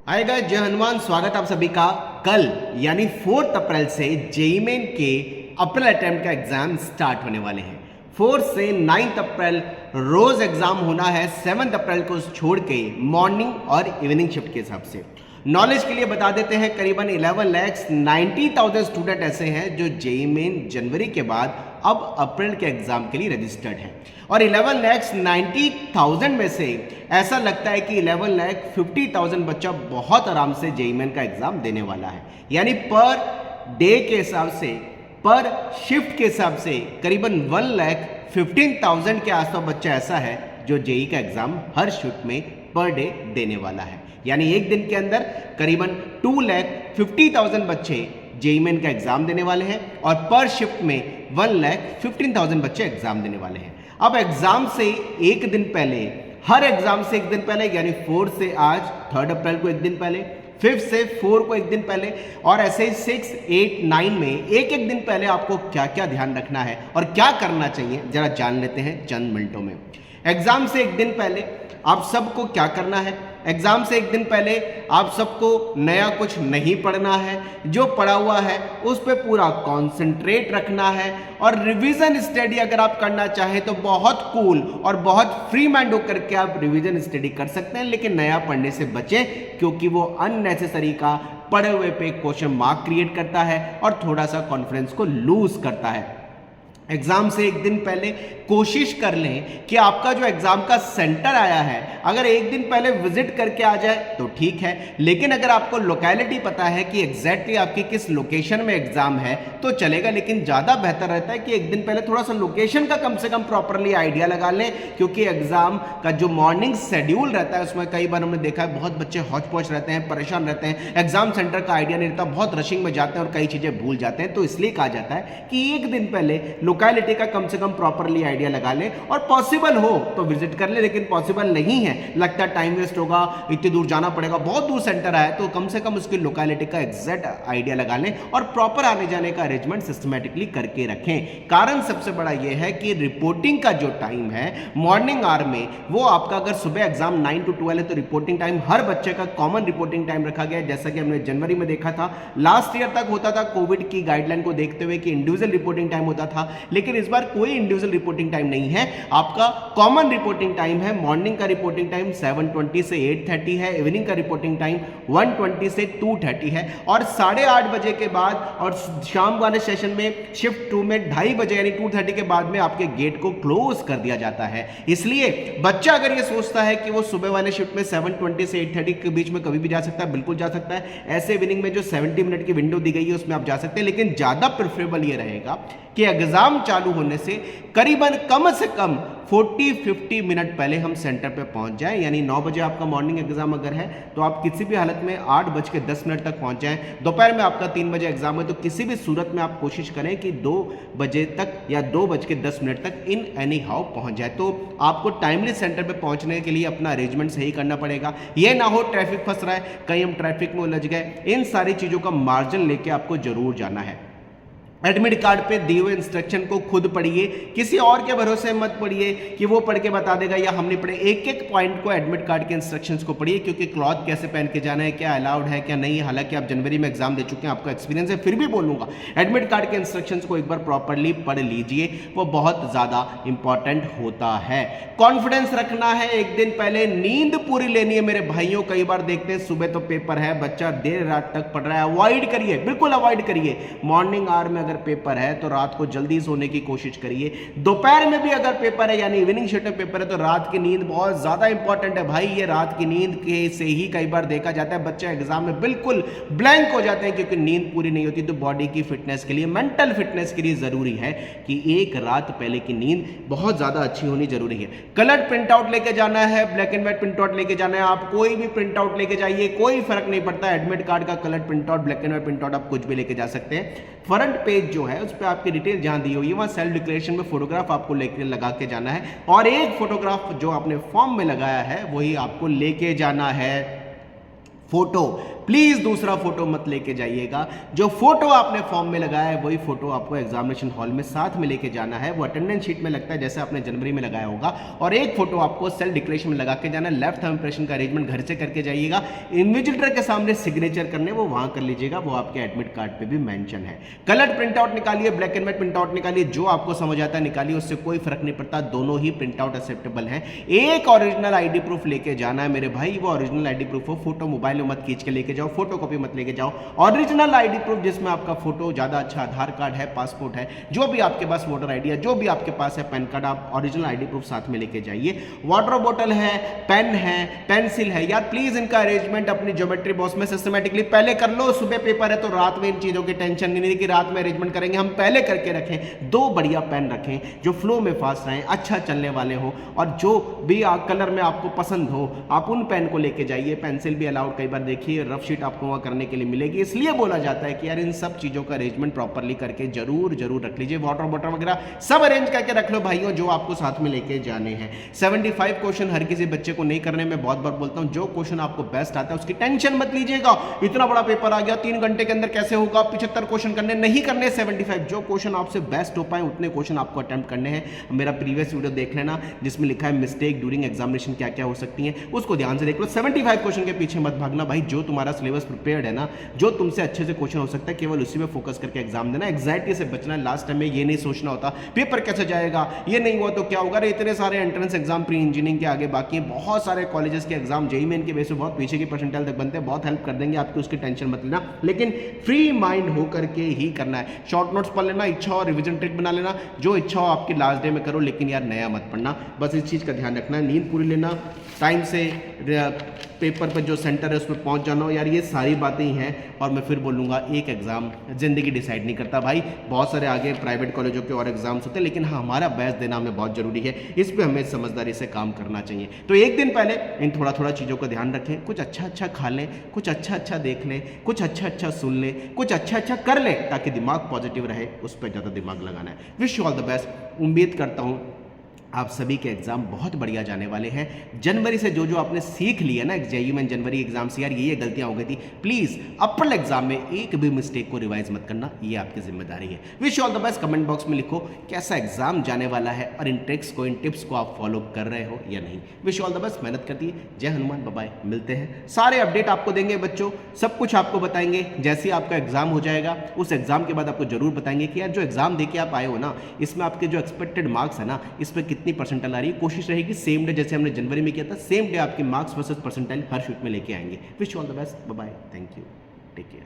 Hi guys, जय हनुमान। स्वागत आप सभी का। कल यानी 4 अप्रैल से जेईई मेन के अप्रैल अटेम्प्ट का एग्जाम स्टार्ट होने वाले हैं। 4 से 9 अप्रैल रोज एग्जाम होना है। 7 अप्रैल को छोड़ के मॉर्निंग और इवनिंग शिफ्ट के हिसाब से। नॉलेज के लिए बता देते हैं, करीबन 11,90,000 स्टूडेंट ऐसे हैं जो जेईई मेन जनवरी के बाद अब अप्रैल के एग्जाम के लिए रजिस्टर्ड हैं। और 11,90,000 में से ऐसा लगता है कि 11,50,000 बच्चा बहुत आराम से जेईई मेन का एग्जाम देने वाला है। यानी पर डे के हिसाब से, पर शिफ्ट के हिसाब से करीबन 1,15,000 के आसपास बच्चा ऐसा है जो जेईई का एग्जाम हर शिफ्ट में पर डे देने वाला है। यानी एक दिन के अंदर करीबन 2,50,000 बच्चे जेईई मेन का एग्जाम देने वाले हैं और पर शिफ्ट में 1,15,000 बच्चे एग्जाम देने वाले हैं। अब एग्जाम से एक दिन पहले, हर एग्जाम से एक दिन पहले, यानी 4 से आज 3 अप्रैल को एक दिन पहले, 5 से 4 को एक दिन पहले, और ऐसे ही 6, 8, 9 में एक एक दिन पहले आपको क्या क्या ध्यान रखना है और क्या करना चाहिए, जरा जान लेते हैं चंद मिनटों में। एग्जाम से एक दिन पहले आप सबको क्या करना है? एग्जाम से एक दिन पहले आप सबको नया कुछ नहीं पढ़ना है। जो पढ़ा हुआ है उस पर पूरा कॉन्सेंट्रेट रखना है। और रिवीजन स्टडी अगर आप करना चाहें तो बहुत कूल और बहुत फ्री माइंड होकर के आप रिवीजन स्टडी कर सकते हैं, लेकिन नया पढ़ने से बचें, क्योंकि वो अननेसेसरी का पढ़े हुए पे क्वेश्चन मार्क क्रिएट करता है और थोड़ा सा कॉन्फिडेंस को लूज करता है। एग्जाम से एक दिन पहले कोशिश कर लें कि आपका जो एग्जाम का सेंटर आया है, अगर एक दिन पहले विजिट करके आ जाए तो ठीक है, लेकिन अगर आपको लोकेलिटी पता है कि एग्जैक्टली आपकी किस लोकेशन में एग्जाम है तो चलेगा। लेकिन ज़्यादा बेहतर रहता है कि एक दिन पहले थोड़ा सा लोकेशन का कम से कम प्रॉपरली आइडिया लगा लें, क्योंकि एग्जाम का जो मॉर्निंग शेड्यूल रहता है उसमें कई बार हमने देखा है बहुत बच्चे हौच पौच रहते हैं, परेशान रहते हैं, एग्जाम सेंटर का आइडिया नहीं रहता, बहुत रशिंग में जाते हैं और कई चीज़ें भूल जाते हैं। तो इसलिए कहा जाता है कि एक दिन पहले लोकेलिटी का कम से कम प्रॉपरली आइडिया लगा लें और पॉसिबल हो तो विजिट कर ले। लेकिन पॉसिबल नहीं है, लगता है टाइम वेस्ट होगा, इतनी दूर जाना पड़ेगा, बहुत दूर सेंटर है, तो कम से कम उसकी लोकेलिटी का एग्जैक्ट आइडिया लगा लें और प्रॉपर आने जाने का अरेंजमेंट सिस्टमैटिकली करके रखें। कारण सबसे बड़ा यह है कि रिपोर्टिंग का जो टाइम है मॉर्निंग आवर में, वो आपका अगर सुबह एग्जाम 9 to 12 है तो रिपोर्टिंग टाइम हर बच्चे का कॉमन रिपोर्टिंग टाइम रखा गया है। जैसा कि हमने जनवरी में देखा था, लास्ट ईयर तक होता था कोविड की गाइडलाइन को देखते हुए कि इंडिविजुअल रिपोर्टिंग टाइम होता था, लेकिन इस बार कोई इंडिविजुअल रिपोर्टिंग टाइम नहीं है। आपका कॉमन रिपोर्टिंग टाइम है। मॉर्निंग का रिपोर्टिंग टाइम 7:20 से 8:30 है, इवनिंग का रिपोर्टिंग टाइम 1:20 से 2:30 है, और 8:30 बजे के बाद और शाम वाले सेशन में शिफ्ट 2 में 2:30 बजे यानी 2:30 के बाद में आपके गेट को क्लोज कर दिया जाता है। इसलिए बच्चा अगर ये सोचता है कि वो सुबह वाले शिफ्ट में 7:20 से 8:30 के बीच में कभी भी जा सकता है, बिल्कुल जा सकता है। ऐसे इवनिंग में जो 70 मिनट की विंडो दी गई है उसमें आप जा सकते हैं, लेकिन ज्यादा प्रेफरेबल ये रहेगा कि एग्जाम चालू होने से करीबन कम से कम 40-50 मिनट पहले हम सेंटर पे पहुंच जाएं। यानी 9 बजे आपका मॉर्निंग एग्जाम अगर है तो आप किसी भी हालत में 8:10 तक पहुंच जाएं। दोपहर में आपका 3 बजे एग्जाम है तो किसी भी सूरत में आप कोशिश करें कि 2 बजे तक या 2:10 तक इन एनी हाउ पहुंच जाए। तो आपको टाइमली सेंटर पे पहुंचने के लिए अपना अरेंजमेंट सही करना पड़ेगा। यह ना हो ट्रैफिक फंस रहा है, कहीं हम ट्रैफिक में उलझ गए, इन सारी चीज़ों का मार्जिन लेके आपको जरूर जाना है। एडमिट कार्ड पे दिए हुए इंस्ट्रक्शन को खुद पढ़िए, किसी और के भरोसे मत पढ़िए कि वो पढ़ के बता देगा या हमने पढ़े। एक एक पॉइंट को एडमिट कार्ड के इंस्ट्रक्शंस को पढ़िए, क्योंकि क्लॉथ कैसे पहन के जाना है, क्या अलाउड है क्या नहीं है। हालांकि आप जनवरी में एग्जाम दे चुके हैं, आपका एक्सपीरियंस है, फिर भी बोलूंगा एडमिट कार्ड के इंस्ट्रक्शंस को एक बार प्रॉपरली पढ़ लीजिए, वो बहुत ज़्यादा इंपॉर्टेंट होता है। कॉन्फिडेंस रखना है, एक दिन पहले नींद पूरी लेनी है मेरे भाइयों। कई बार देखते हैं सुबह तो पेपर है, बच्चा देर रात तक पढ़ रहा है, अवॉइड करिए, बिल्कुल अवॉइड करिए। मॉर्निंग आवर में अगर पेपर है तो रात को जल्दी सोने की कोशिश करिए। दोपहर में भी अगर पेपर है यानी इवनिंग शिफ्ट में पेपर है तो रात की नींद बहुत ज्यादा इंपॉर्टेंट है भाई। ये रात की नींद के से ही कई बार देखा जाता है बच्चे एग्जाम में बिल्कुल ब्लैंक हो जाते हैं, क्योंकि नींद पूरी नहीं होती। तो बॉडी की फिटनेस के लिए, मेंटल फिटनेस के लिए जरूरी है कि एक रात पहले की नींद बहुत ज्यादा अच्छी होनी जरूरी है। कलर प्रिंट आउट लेके जाना है, black and white print out लेके जाना है, आप कोई भी प्रिंट आउट लेके जाइए, कोई फर्क नहीं पड़ता। एडमिट कार्ड का colour print out, black and white print out आप कुछ भी लेके जा सकते हैं। फ्रंट पेज जो है उस पर आपकी डिटेल जहां दी हुई है वहां सेल्फ डिक्लेरेशन में फोटोग्राफ आपको लेके लगा के जाना है, और एक फोटोग्राफ जो आपने फॉर्म में लगाया है वही आपको लेके जाना है। फोटो प्लीज दूसरा फोटो मत लेके जाइएगा। जो फोटो आपने फॉर्म में लगाया है वही फोटो आपको एग्जामिनेशन हॉल में साथ में लेके जाना है। वो अटेंडेंस शीट में लगता है जैसे आपने जनवरी में लगाया होगा, और एक फोटो आपको सेल्फ डिक्लेरेशन में लगा के जाना है। लेफ्ट थंब इंप्रेशन का अरेंजमेंट घर से करके जाइएगा। इन्विजिलेटर के सामने सिग्नेचर करने वो वहां कर लीजिएगा, वो आपके एडमिट कार्ड पे भी मेंशन है। कलर प्रिंट आउट निकालिए, black and white print out निकालिए, जो आपको समझ आता है निकालिए, उससे कोई फर्क नहीं पड़ता, दोनों ही प्रिंट आउट एक्सेप्टेबल है। एक ओरिजिनल आईडी प्रूफ लेके जाना है मेरे भाई, वो ओरिजिनल आईडी प्रूफ हो, फोटो मोबाइल में मत खींच के लेके जाओ, फोटो कॉपी मत लेके जाओ। ओरिजिनल आईडी प्रूफ जिसमें आपका फोटो ज्यादा अच्छा, आधार कार्ड है, पासपोर्ट है, जो भी आपके पास वोटर आईडी है, जो भी आपके पास है, पैन कार्ड, आप ओरिजिनल आईडी प्रूफ साथ में लेके जाइए। वाटर बोतल है, पेन है, पेंसिल है, यार प्लीज इनका अरेंजमेंट अपनी ज्योमेट्री बॉक्स में सिस्टमेटिकली पहले कर लो। सुबह पेपर है तो रात में इन चीजों की टेंशन नहीं कि रात में अरेंजमेंट करेंगे, हम पहले करके रखें। दो बढ़िया पेन रखें जो फ्लो में फास्ट रहें, अच्छा चलने वाले हो, और जो भी कलर में आपको पसंद हो आप उन पेन को लेके जाइए। पेंसिल भी अलाउड, कई बार देखिए रफ शीट आपको वहां करने के लिए मिलेगी, इसलिए बोला जाता है कि यार इन सब चीजों का अरेंजमेंट प्रॉपर्ली करके जरूर रख लीजिए। वाटर बॉटल वगैरह सब अरेंज करके रख लो भाइयों, जो आपको साथ में लेके जाने हैं। 75 क्वेश्चन हर किसी बच्चे को नहीं करने में बहुत बार बोलता हूं, जो क्वेश्चन आपको बेस्ट आता है उसकी टेंशन मत लीजिएगा। इतना बड़ा पेपर आ गया 3 घंटे के अंदर कैसे होगा, 75 क्वेश्चन करने नहीं करने 75, जो क्वेश्चन आपसे बेस्ट हो पाए उतने क्वेश्चन आपको अटेम्प्ट करने हैं। मेरा प्रीवियस वीडियो देख लेना जिसमें लिखा है मिस्टेक ड्यूरिंग एग्जामिनेशन क्या क्या हो सकती है, उसको ध्यान से देख लो। 75 क्वेश्चन के पीछे मत भागना भाई, जो तुम्हारा सिलेबस प्रिपेयर्ड है ना, जो तुमसे अच्छे से क्वेश्चन हो सकता है, केवल उसी में फोकस करके एग्जाम देना। एग्जैक्टली से बचना है। लास्ट टाइम में ये नहीं सोचना होता पेपर कैसे जाएगा, ये नहीं हुआ तो क्या होगा। अरे इतने सारे एंट्रेंस एग्जाम प्री इंजीनियरिंग के आगे बाकी हैं, बहुत सारे कॉलेजेस के एग्जाम जेईई मेन के बेस पे बहुत पीछे की परसेंटाइल तक बनते हैं, बहुत हेल्प कर देंगे आपकी, उसकी टेंशन मत लेना। लेकिन फ्री माइंड होकर के ही करना है। शॉर्ट नोट्स पढ़ लेना, इच्छा हो रिविजन ट्रिक बना लेना, जो इच्छा हो आपकी लास्ट डे में करो, लेकिन यार नया मत पढ़ना। बस इस चीज का ध्यान रखना है। नींद पूरी लेना, टाइम से पेपर पर जो सेंटर है उस पर पहुंच जाना। यार ये सारी बातें ही हैं, और मैं फिर बोलूँगा एक एग्जाम जिंदगी डिसाइड नहीं करता भाई। बहुत सारे आगे प्राइवेट कॉलेजों के और एग्जाम्स होते हैं, लेकिन हाँ हमारा बेस्ट देना हमें बहुत जरूरी है, इस पर हमें समझदारी से काम करना चाहिए। तो एक दिन पहले इन थोड़ा थोड़ा चीज़ों का ध्यान रखें, कुछ अच्छा अच्छा खा लें, कुछ अच्छा अच्छा देख लें, कुछ अच्छा अच्छा सुन लें, कुछ अच्छा अच्छा कर लें, ताकि दिमाग पॉजिटिव रहे, उस पर ज़्यादा दिमाग लगाना है। Wish you all the best. उम्मीद करता हूँ आप सभी के एग्जाम बहुत बढ़िया जाने वाले हैं। जनवरी से जो जो आपने सीख लिया ना जेईई में जनवरी एग्जाम से, यार ये गलतियां हो गई थी, प्लीज अप्रैल एग्जाम में एक भी मिस्टेक को रिवाइज मत करना, ये आपकी जिम्मेदारी है। Wish all the best. Comment box में लिखो कैसा एग्जाम जाने वाला है, और इन ट्रिक्स को, इन टिप्स को आप फॉलो कर रहे हो या नहीं। विश ऑल द बेस्ट, मेहनत करती है। जय हनुमान, बाय बाय, मिलते हैं। सारे अपडेट आपको देंगे बच्चों, सब कुछ आपको बताएंगे। जैसे ही आपका एग्जाम हो जाएगा उस एग्जाम के बाद आपको जरूर बताएंगे कि यार जो एग्जाम देके आप आए हो ना, इसमें आपके जो एक्सपेक्टेड मार्क्स है ना, इस पर कितनी परसेंटाइल आ रही है। कोशिश रहेगी सेम डे जैसे हमने जनवरी में किया था, सेम डे आपके मार्क्स वर्सेस परसेंटाइल हर शीट में लेके आएंगे। Wish you all the best, bye bye, thank you, take care.